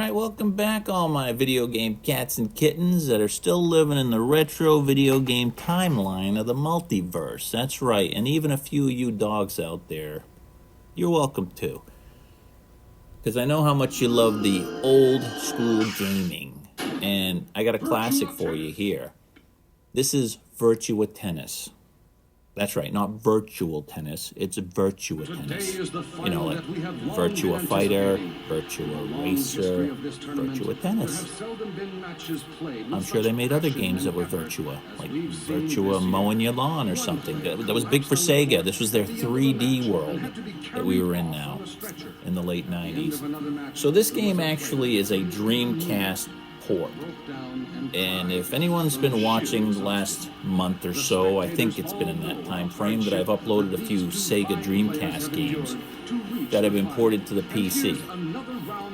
Alright, welcome back all my video game cats and kittens that are still living in the retro video game timeline of the multiverse. That's right, and even a few of you dogs out there, you're welcome too. Because I know how much you love the old school gaming, and I got a classic for you here. This is Virtua Tennis. That's right, not virtual tennis, it's Virtua Tennis. You know, like Virtua Fighter, Virtua Racer, Virtua Tennis. I'm sure they made other games that were Virtua, like Virtua Mowing Your Lawn or something. That was big for SEGA. This was their 3D world that we were in now, in the late 90s. So this game actually is a Dreamcast port. And if anyone's been watching the last month or so, I think it's been in that time frame that I've uploaded a few SEGA Dreamcast games that have been ported to the PC.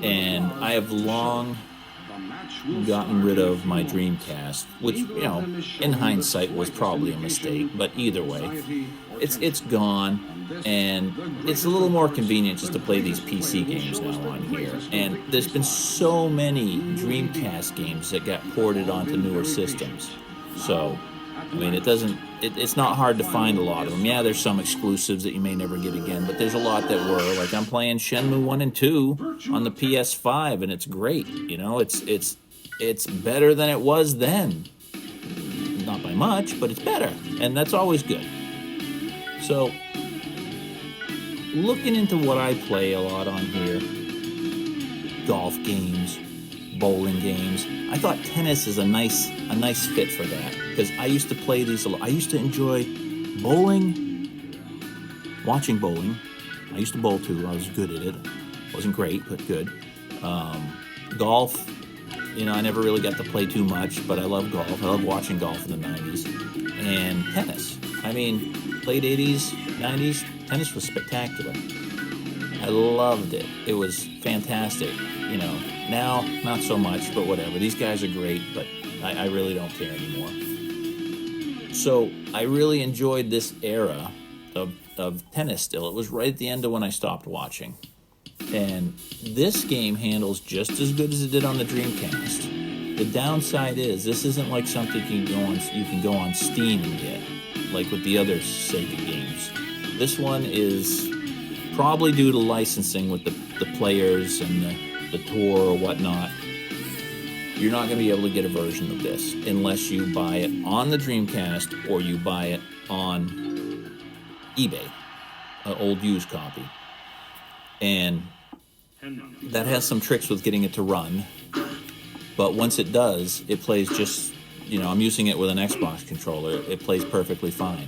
And I have long gotten rid of my Dreamcast, which, you know, in hindsight was probably a mistake, but either way, it's gone, and it's a little more convenient just to play these PC games now on here. And there's been so many Dreamcast games that got ported onto newer systems. So, I mean, it's not hard to find a lot of them. Yeah, there's some exclusives that you may never get again, but there's a lot that were. Like, I'm playing Shenmue 1 and 2 on the PS5, and it's great. You know, it's better than it was then. Not by much, but it's better, and that's always good. So, looking into what I play a lot on here, golf games, bowling games, I thought tennis is a nice fit for that, because I used to play these a lot. I used to enjoy bowling, watching bowling. I used to bowl too. I was good at it. Wasn't great, but good. Golf, you know, I never really got to play too much, but I love golf. I love watching golf in the 90s. And tennis. I mean, late 80s, 90s, tennis was spectacular. I loved it. It was fantastic. You know, now, not so much, but whatever. These guys are great, but I really don't care anymore. So, I really enjoyed this era of tennis still. It was right at the end of when I stopped watching. And this game handles just as good as it did on the Dreamcast. The downside is, this isn't like something you can go on Steam and get, like with the other SEGA games. This one is probably due to licensing with the players and the tour or whatnot. You're not going to be able to get a version of this unless you buy it on the Dreamcast or you buy it on eBay, an old used copy. And that has some tricks with getting it to run, but once it does, it plays just, you know, I'm using it with an Xbox controller, it plays perfectly fine,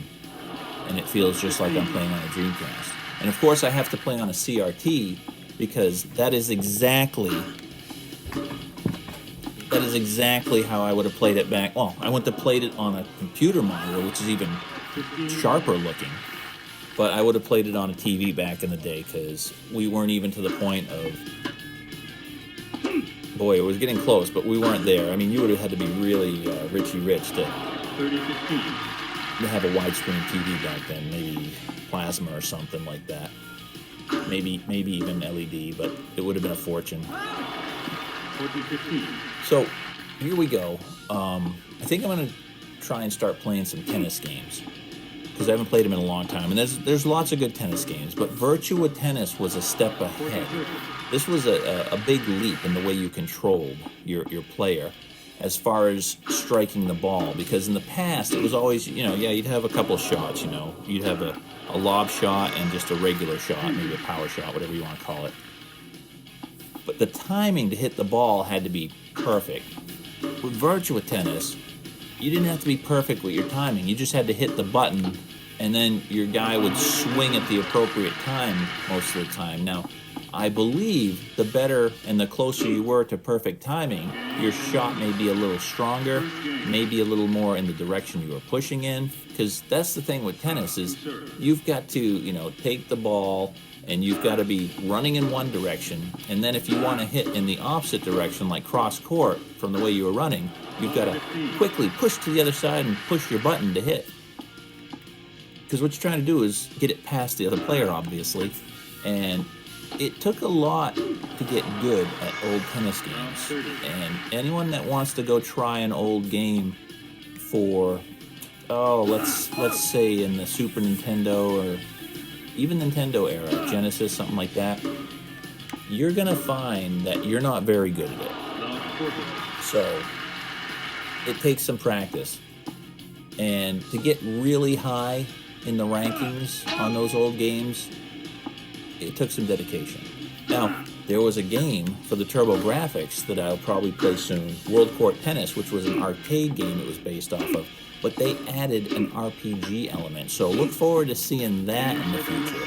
and it feels just like I'm playing on a Dreamcast. And of course I have to play on a CRT, because that is exactly how I would have played it back. Well, I wouldn't have played it on a computer monitor, which is even sharper looking. But I would have played it on a TV back in the day, because we weren't even to the point of... Boy, it was getting close, but we weren't there. I mean, you would have had to be really Richie Rich to have a widescreen TV back then, maybe plasma or something like that. Maybe even LED, but it would have been a fortune. So, here we go. I think I'm going to try and start playing some tennis games, because I haven't played them in a long time. And there's lots of good tennis games, but Virtua Tennis was a step ahead. This was a big leap in the way you controlled your player as far as striking the ball, because in the past it was always, you know, yeah, you'd have a couple shots, you know. You'd have a lob shot and just a regular shot, maybe a power shot, whatever you want to call it. But the timing to hit the ball had to be perfect. With Virtua Tennis, you didn't have to be perfect with your timing. You just had to hit the button, and then your guy would swing at the appropriate time most of the time. Now, I believe the better and the closer you were to perfect timing, your shot may be a little stronger, maybe a little more in the direction you were pushing in, because that's the thing with tennis is you've got to, you know, take the ball and you've got to be running in one direction, and then if you want to hit in the opposite direction, like cross court from the way you were running, you've got to quickly push to the other side and push your button to hit. Because what you're trying to do is get it past the other player, obviously, and it took a lot to get good at old tennis games. And anyone that wants to go try an old game for, let's say in the Super Nintendo or even Nintendo era, Genesis, something like that, you're gonna find that you're not very good at it. So it takes some practice. And to get really high in the rankings on those old games, it took some dedication. Now, there was a game for the TurboGrafx that I'll probably play soon, World Court Tennis, which was an arcade game it was based off of, but they added an RPG element, so look forward to seeing that in the future.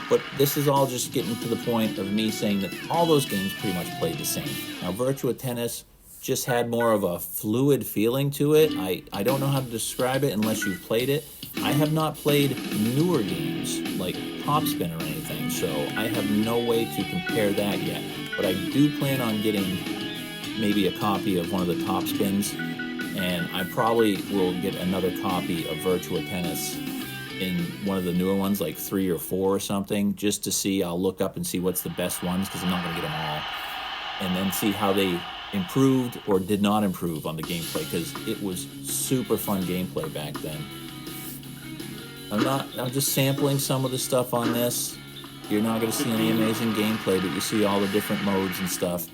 But this is all just getting to the point of me saying that all those games pretty much played the same. Now, Virtua Tennis just had more of a fluid feeling to it. I don't know how to describe it unless you've played it. I have not played newer games like Topspin or anything, so I have no way to compare that yet. But I do plan on getting maybe a copy of one of the Topspins, and I probably will get another copy of Virtua Tennis in one of the newer ones, like 3 or 4 or something, just to see. I'll look up and see what's the best ones, because I'm not going to get them all, and then see how they improved or did not improve on the gameplay, because it was super fun gameplay back then. I'm just sampling some of the stuff on this. You're not going to see any amazing gameplay, but you see all the different modes and stuff.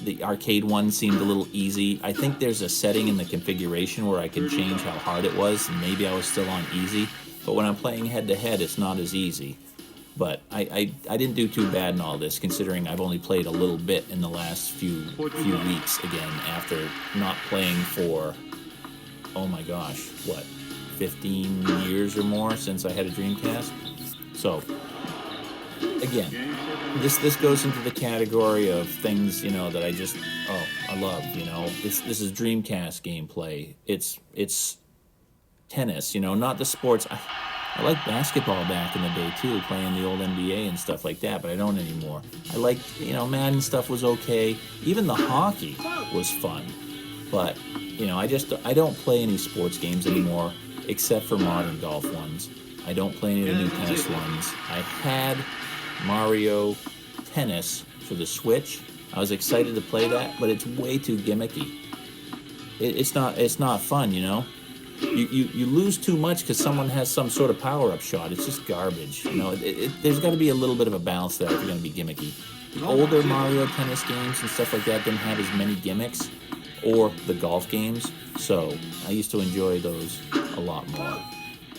The arcade one seemed a little easy. I think there's a setting in the configuration where I can change how hard it was, and maybe I was still on easy. But when I'm playing head-to-head, it's not as easy. But I didn't do too bad in all this, considering I've only played a little bit in the last few weeks again, after not playing for, oh my gosh, what, 15 years or more since I had a Dreamcast? So, again, this goes into the category of things, that I love, This is Dreamcast gameplay. It's tennis, not the sports. I liked basketball back in the day too, playing the old NBA and stuff like that, but I don't anymore. I liked, Madden stuff was okay. Even the hockey was fun. But, I don't play any sports games anymore, except for modern golf ones. I don't play any of the new tennis ones. I had Mario Tennis for the Switch. I was excited to play that, but it's way too gimmicky. It's not fun, You lose too much because someone has some sort of power-up shot. It's just garbage. There's got to be a little bit of a balance there if you're going to be gimmicky. The older Mario Tennis games and stuff like that didn't have as many gimmicks, or the golf games, so I used to enjoy those a lot more.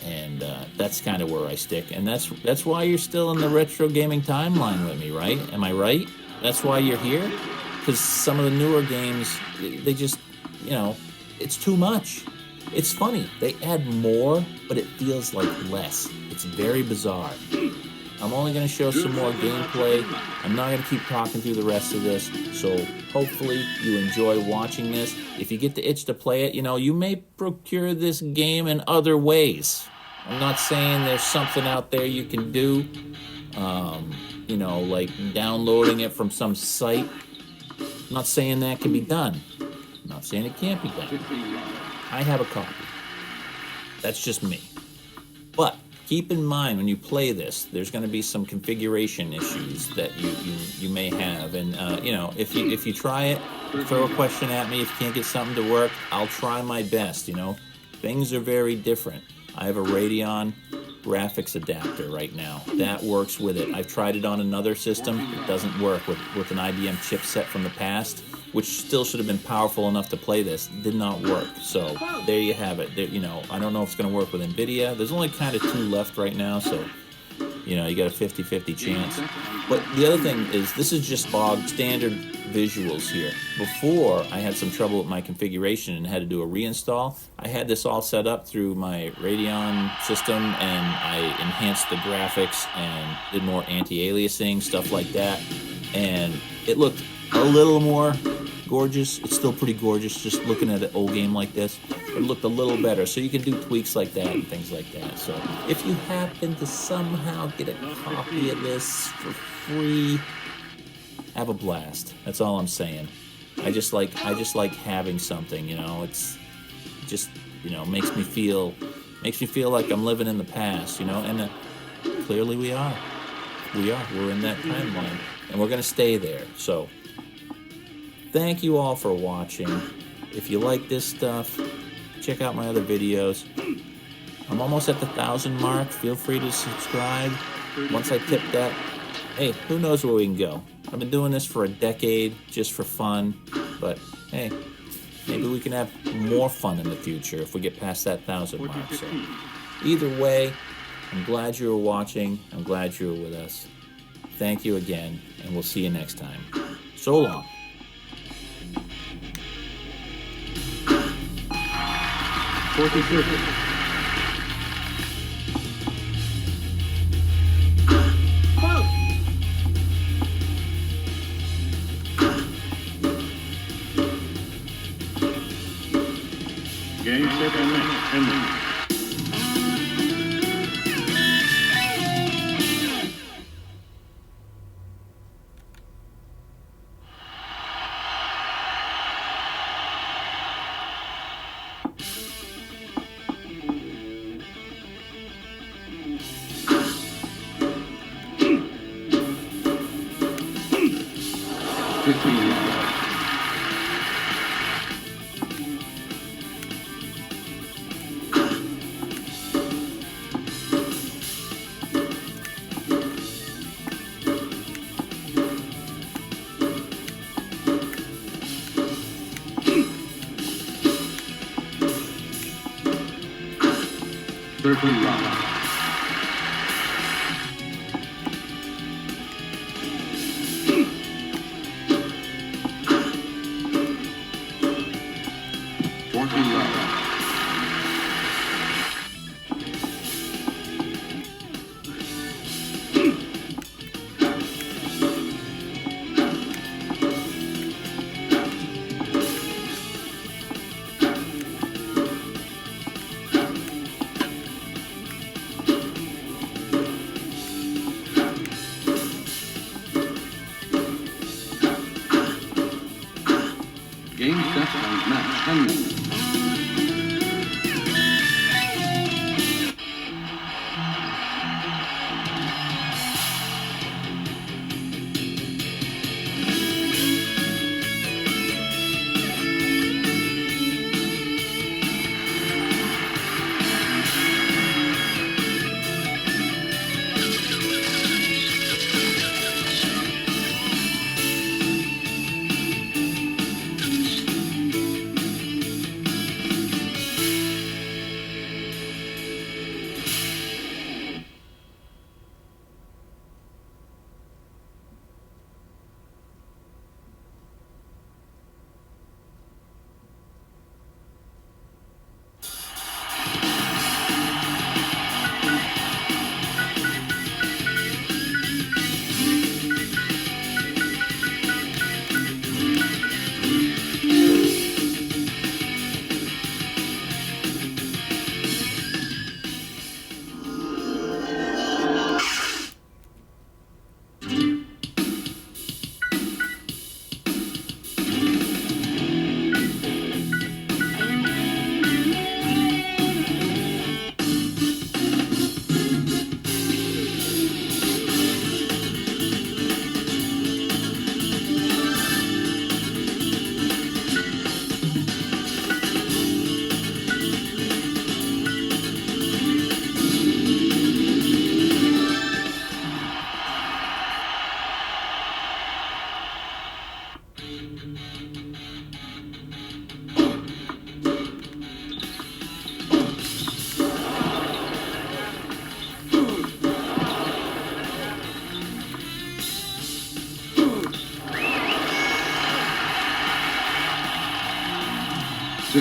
And that's kind of where I stick. And that's why you're still in the retro gaming timeline with me, right? Am I right? That's why you're here? Because some of the newer games, they just, it's too much. It's funny. They add more, but it feels like less. It's very bizarre. I'm only going to show some more gameplay. I'm not going to keep talking through the rest of this, so hopefully you enjoy watching this. If you get the itch to play it, you may procure this game in other ways. I'm not saying there's something out there you can do, like downloading it from some site. I'm not saying that can be done. I'm not saying it can't be done. I have a copy. That's just me. But keep in mind when you play this, there's going to be some configuration issues that you may have, and if you try it, throw a question at me. If you can't get something to work, I'll try my best. Things are very different. I have a Radeon graphics adapter right now that works with it. I've tried it on another system. It doesn't work with an IBM chipset from the past, which still should have been powerful enough to play this. Did not work. So there you have it. I don't know if it's going to work with NVIDIA. There's only kind of 2 left right now, so you got a 50-50 chance. But the other thing is, this is just bog standard visuals here. Before, I had some trouble with my configuration and had to do a reinstall. I had this all set up through my Radeon system, and I enhanced the graphics and did more anti-aliasing, stuff like that. And it looked a little more gorgeous. It's still pretty gorgeous just looking at an old game like this. It looked a little better, so you can do tweaks like that and things like that. So if you happen to somehow get a copy of this for free, have a blast. That's all I'm saying. I just like having something, it's just, makes me feel like I'm living in the past, and clearly we are. We are. We're in that timeline, and we're going to stay there. So, thank you all for watching. If you like this stuff, check out my other videos. I'm almost at the 1,000 mark. Feel free to subscribe. Once I tip that, hey, who knows where we can go? I've been doing this for a decade just for fun, but hey, maybe we can have more fun in the future if we get past that 1,000 mark. So, either way, I'm glad you were watching. I'm glad you were with us. Thank you again, and we'll see you next time. So long. Game, set, and match. Game, set, and match. 10 minutes.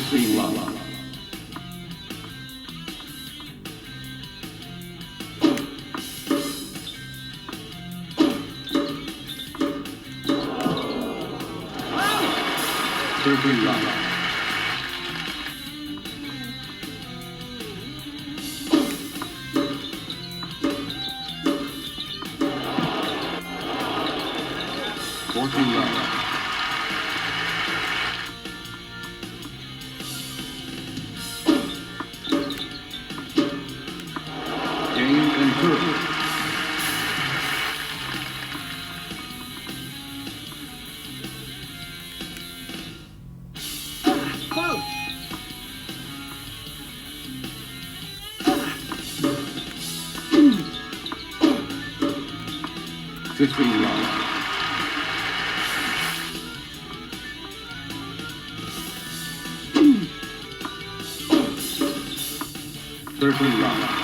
Lava. Lava. Lava. 15 love. 13 love.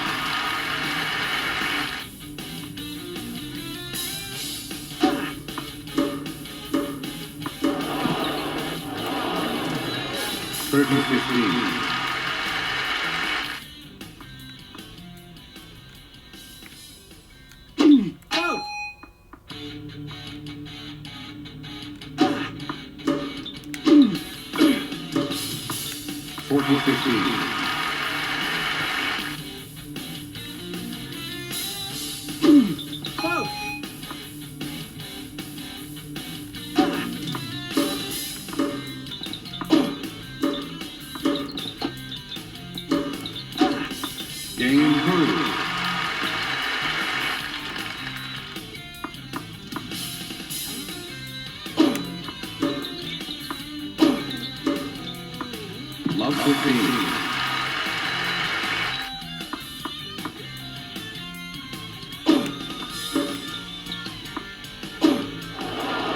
15.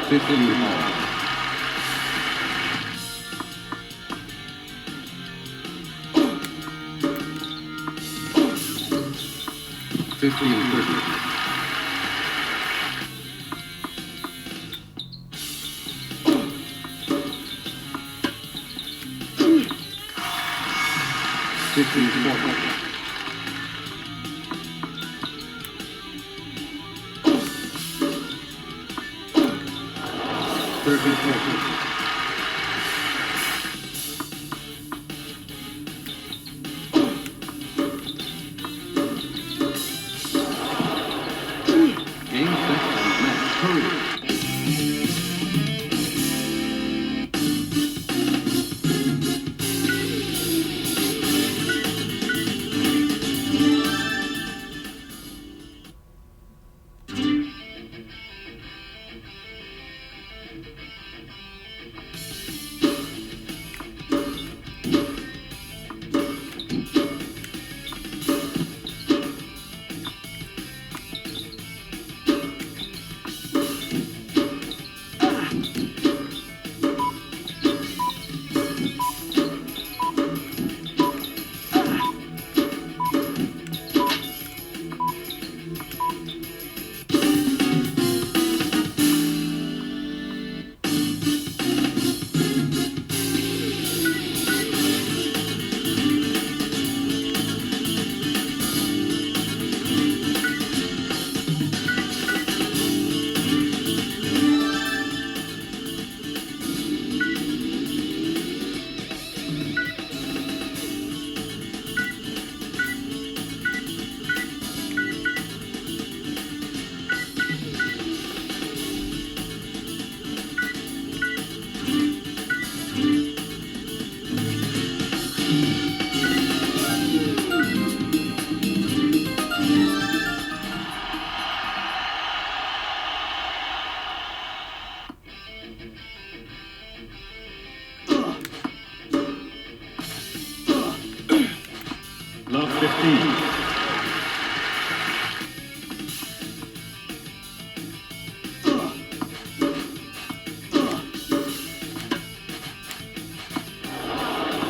15.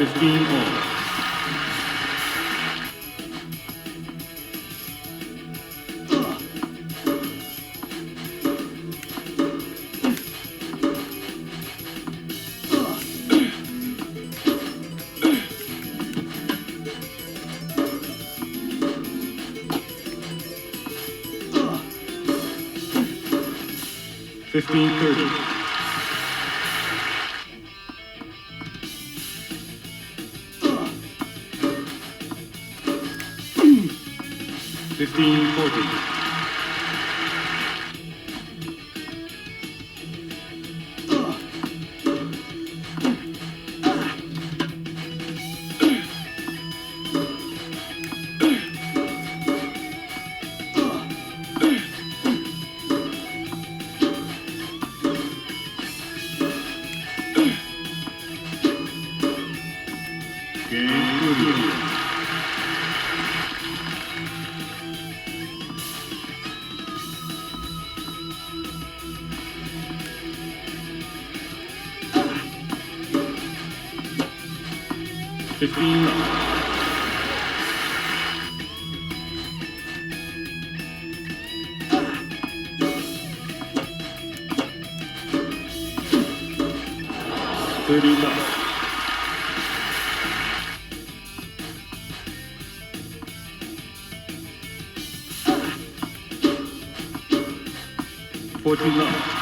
15 more. 15-30. 15-40. 15-40. 15 love. Thirty love. 14 love.